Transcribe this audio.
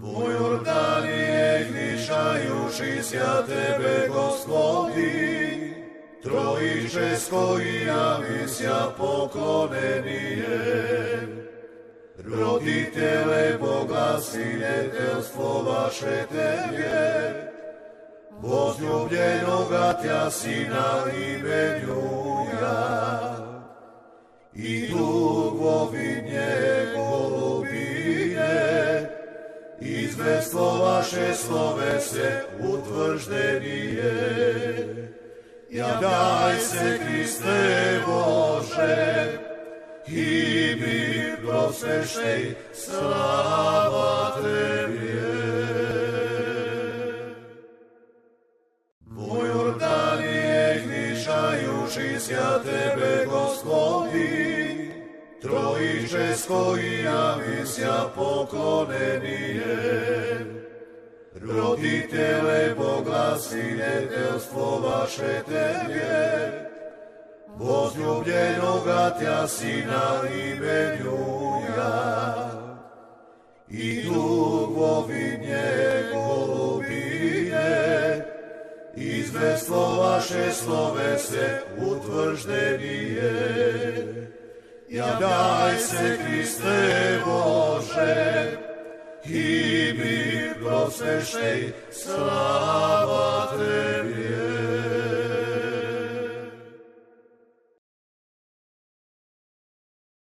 Po Jordanije gnišajušися Tebe, Gospodi, Trojiče s koji javisia poklonenije. Roditele Boga, sinjetelstvo vaše Tebe, возлюбljenoga Tja Sina imenjuja. I dugovinje golubinje, izvestvo vaše slove se utvrždenije. Ja daj se, Hriste Bože, i mi prosvešej, slava Tebe. Po Jordanije gnišajušися Tebe, Gospodi, Trojiče s koji javisia poklonenije. Roditele Boga, sinjetelstvo vaše Tebe, возлюбljenoga Tja Sina imenjuja. I dugovinje golubinje, izvestvo vaše slove se utvrždenije. Ja daj se, Hriste Bože, i mi prosvešej, slava Tebe.